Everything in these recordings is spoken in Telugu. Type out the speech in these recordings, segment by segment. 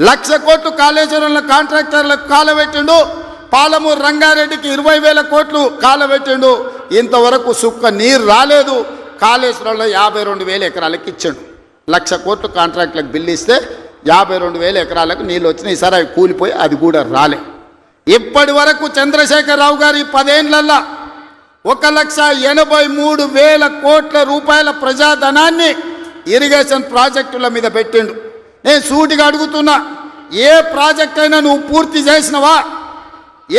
1,00,000 కోట్లు కాళేశ్వరంలో కాంట్రాక్టర్లకు కాలబెట్టిండు. పాలమూరు రంగారెడ్డికి 20,000 కోట్లు కాలబెట్టిండు. ఇంతవరకు సుక్క నీరు రాలేదు. కాళేశ్వరంలో 52,000 ఎకరాలకు ఇచ్చాడు. 1,00,000 కోట్లు కాంట్రాక్టులకు బిల్లు ఇస్తే 52,000 ఎకరాలకు నీళ్ళు వచ్చినాయి. ఈసారి అవి కూలిపోయి అది కూడా రాలే. ఇప్పటి వరకు చంద్రశేఖరరావు గారు ఈ 10 ఏళ్లల్లో 1,83,000 కోట్ల రూపాయల ప్రజాధనాన్ని ఇరిగేషన్ ప్రాజెక్టుల మీద పెట్టిండు. నేను సూటిగా అడుగుతున్నా, ఏ ప్రాజెక్ట్ అయినా నువ్వు పూర్తి చేసినవా?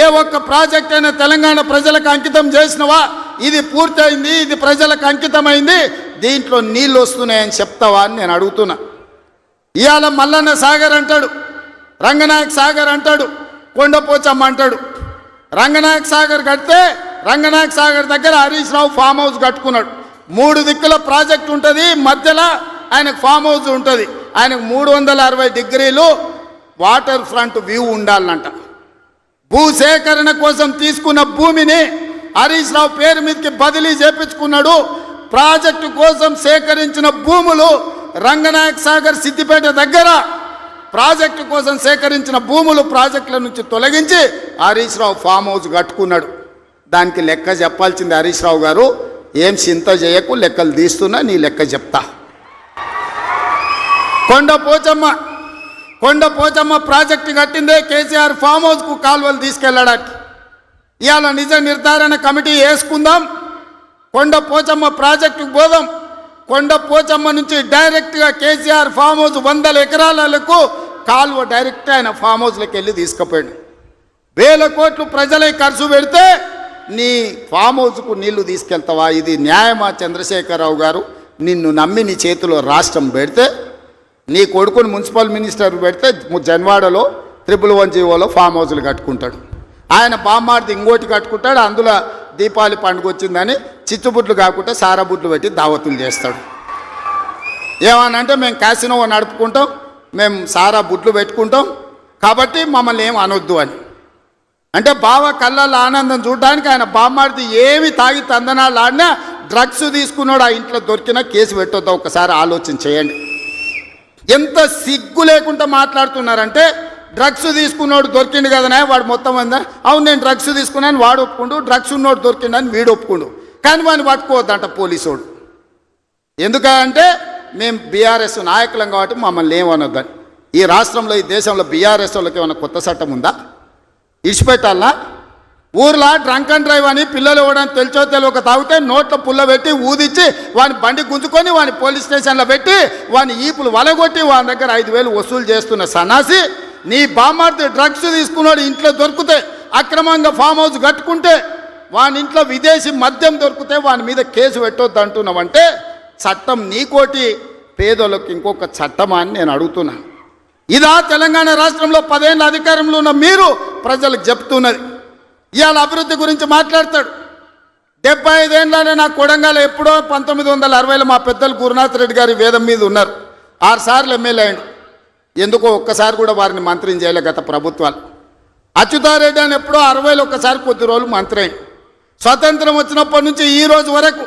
ఏ ఒక్క ప్రాజెక్ట్ అయినా తెలంగాణ ప్రజలకు అంకితం చేసినవా? ఇది పూర్తయింది, ఇది ప్రజలకు అంకితమైంది, దీంట్లో నీళ్ళు వస్తున్నాయని చెప్తావా అని నేను అడుగుతున్నా. ఇవాళ మల్లన్న సాగర్ అంటాడు, రంగనాయక సాగర్ అంటాడు, కొండపోచమ్మ అంటాడు. రంగనాయక సాగర్ కడితే రంగనాయక సాగర్ దగ్గర హరీష్ రావు ఫామ్ హౌస్ కట్టుకున్నాడు. 3 దిక్కుల ప్రాజెక్ట్ ఉంటుంది, మధ్యలో ఆయనకు ఫామ్ హౌస్ ఉంటుంది. ఆయనకు 360 డిగ్రీలు వాటర్ ఫ్రంట్ వ్యూ ఉండాలంట. భూసేకరణ కోసం తీసుకున్న భూమిని హరీష్ రావు పేరు మీదకి బదిలీ చేపించుకున్నాడు. ప్రాజెక్టు కోసం సేకరించిన భూములు రంగనాయక సాగర్ సిద్దిపేట దగ్గర ప్రాజెక్టు కోసం సేకరించిన భూములు ప్రాజెక్టుల నుంచి తొలగించి హరీష్ రావు ఫామ్ హౌస్ కట్టుకున్నాడు. దానికి లెక్క చెప్పాల్సింది హరీష్ రావు గారు. ఏం చింత చేయకు, లెక్కలు తీస్తున్నా, నీ లెక్క చెప్తా. కొండపోచమ్మ ప్రాజెక్టు కట్టిందే కేసీఆర్ ఫామ్ హౌస్కు కాలువలు తీసుకెళ్ళడానికి. ఇవాళ నిజ నిర్ధారణ కమిటీ వేసుకుందాం, కొండపోచమ్మ ప్రాజెక్టుకు పోదాం. కొండపోచమ్మ నుంచి డైరెక్ట్గా కేసీఆర్ ఫామ్ హౌస్ 100 ఎకరాలకు కాలువ డైరెక్ట్ ఆయన ఫామ్ హౌస్లోకి వెళ్ళి తీసుకుపోయాడు. 1,000 కోట్లు ప్రజలే ఖర్చు పెడితే నీ ఫామ్ హౌస్కు నీళ్లు తీసుకెళ్తావా? ఇది న్యాయమా? చంద్రశేఖరరావు గారు, నిన్ను నమ్మి నీ చేతిలో రాష్ట్రం పెడితే, నీ కొడుకుని మున్సిపల్ మినిస్టర్ పెడితే జన్వాడలో 111 ఫామ్ హౌస్లు కట్టుకుంటాడు. ఆయన బామ్మార్ది ఇంకోటి కట్టుకుంటాడు. అందులో దీపావళి పండుగ వచ్చిందని చిచ్చుబుడ్లు కాకుండా సారాబుడ్లు పెట్టి దావతులు చేస్తాడు. ఏమనంటే మేము క్యాసినో నడుపుకుంటాం, మేము సారా బుడ్లు పెట్టుకుంటాం, కాబట్టి మమ్మల్ని ఏం అనొద్దు అని. అంటే బావ కళ్ళల్లో ఆనందం చూడడానికి ఆయన బామ్మార్ది ఏమి తాగి తందనాలు ఆడినా డ్రగ్స్ తీసుకున్నాడు. ఆ ఇంట్లో దొరికినా కేసు పెట్టొద్దా? ఒకసారి ఆలోచన చేయండి. ఎంత సిగ్గు లేకుండా మాట్లాడుతున్నారంటే, డ్రగ్స్ తీసుకున్నోడు దొరికిండు కదనే వాడు మొత్తం అందా, అవును నేను డ్రగ్స్ తీసుకున్నాను వాడు ఒప్పుకుండు, డ్రగ్స్ ఉన్నోడు దొరికిండని వీడు ఒప్పుకుండు, కానీ వాడిని పట్టుకోవద్దంట పోలీసోడు. ఎందుకంటే మేము బీఆర్ఎస్ నాయకులం కాబట్టి మమ్మల్ని ఏమనొద్దని. ఈ రాష్ట్రంలో, ఈ దేశంలో బీఆర్ఎస్ వాళ్ళకి ఏమైనా కొత్త చట్టం ఉందా? ఇడిచిపెట్టాలా? ఊర్లో డ్రంక్ అండ్ డ్రైవ్ అని పిల్లలు ఇవ్వడానికి తెలిసో తెలియక తాగితే నోట్లో పుల్ల పెట్టి ఊదిచ్చి వాని బండి గుంజుకొని వాని పోలీస్ స్టేషన్లో పెట్టి వాని ఈపులు వలగొట్టి వాని దగ్గర 5,000 వసూలు చేస్తున్న సన్నాసి, నీ బామ్మార్ది డ్రగ్స్ తీసుకున్నాడు ఇంట్లో దొరికితే, అక్రమంగా ఫామ్ హౌస్ కట్టుకుంటే, వాని ఇంట్లో విదేశీ మద్యం దొరికితే వాని మీద కేసు పెట్టొద్దు అంటున్నావంటే చట్టం నీకోటి, పేదోళ్ళకి ఇంకొక చట్టమా అని నేను అడుగుతున్నా. ఇదా తెలంగాణ రాష్ట్రంలో 10 ఏళ్ళ అధికారంలో ఉన్న మీరు ప్రజలకు చెప్తున్నది? ఇవాళ అభివృద్ధి గురించి మాట్లాడతాడు. 75 ఏళ్ళనే నా కొడంగల్ ఎప్పుడో 1960లో మా పెద్దలు గురునాథ్ రెడ్డి గారి వేదం మీద ఉన్నారు. 6 సార్లు ఎమ్మెల్యే అయ్యాడు. ఎందుకో ఒక్కసారి కూడా వారిని మంత్రిని చేయలే గత ప్రభుత్వాలు. అచ్యుతారెడ్డి అని ఎప్పుడో 60లో ఒక్కసారి కొద్ది రోజులు మంత్రి అయ్యాడు. స్వతంత్రం వచ్చినప్పటి నుంచి ఈ రోజు వరకు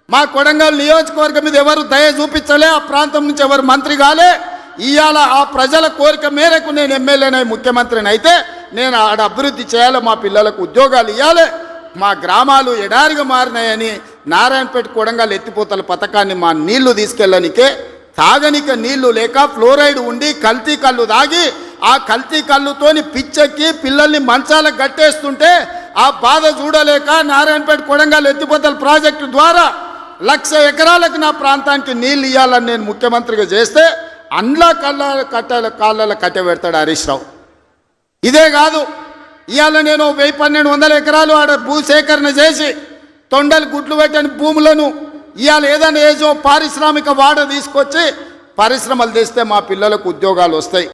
మా కొడంగల్ నియోజకవర్గం మీద ఎవరు దయ చూపించలే, ఆ ప్రాంతం నుంచి ఎవరు మంత్రి కాలే. ఇవాళ ఆ ప్రజల కోరిక మేరకు నేను ఎమ్మెల్యేనై ముఖ్యమంత్రిని అయితే నేను ఆడ అభివృద్ధి చేయాలి, మా పిల్లలకు ఉద్యోగాలు ఇవ్వాలి, మా గ్రామాలు ఎడారిగా మారినాయని నారాయణపేట కొడంగల్ ఎత్తిపోతల పథకాన్ని మా నీళ్లు తీసుకెళ్ళనికే తాగనిక నీళ్లు లేక ఫ్లోరైడ్ ఉండి కల్తీ కళ్ళు తాగి ఆ కల్తీ కళ్ళుతోని పిచ్చెక్కి పిల్లల్ని మంచాలకు కట్టేస్తుంటే ఆ బాధ చూడలేక నారాయణపేట కొడంగల్ ఎత్తిపోతల ప్రాజెక్టు ద్వారా 1,00,000 ఎకరాలకు నా ప్రాంతానికి నీళ్ళు ఇవ్వాలని నేను ముఖ్యమంత్రిగా చేస్తే అండ్లా కాళ్ళ కట్టబెడతాడు హరీష్ రావు. ఇదే కాదు, ఇవాళ నేను 1,000-1,200 ఎకరాలు ఆడ భూసేకరణ చేసి తొండలు గుడ్లు పెట్టని భూములను ఇవాళ ఏదైనా ఏజో పారిశ్రామిక వాడ తీసుకొచ్చి పరిశ్రమలు తెస్తే మా పిల్లలకు ఉద్యోగాలు వస్తాయి.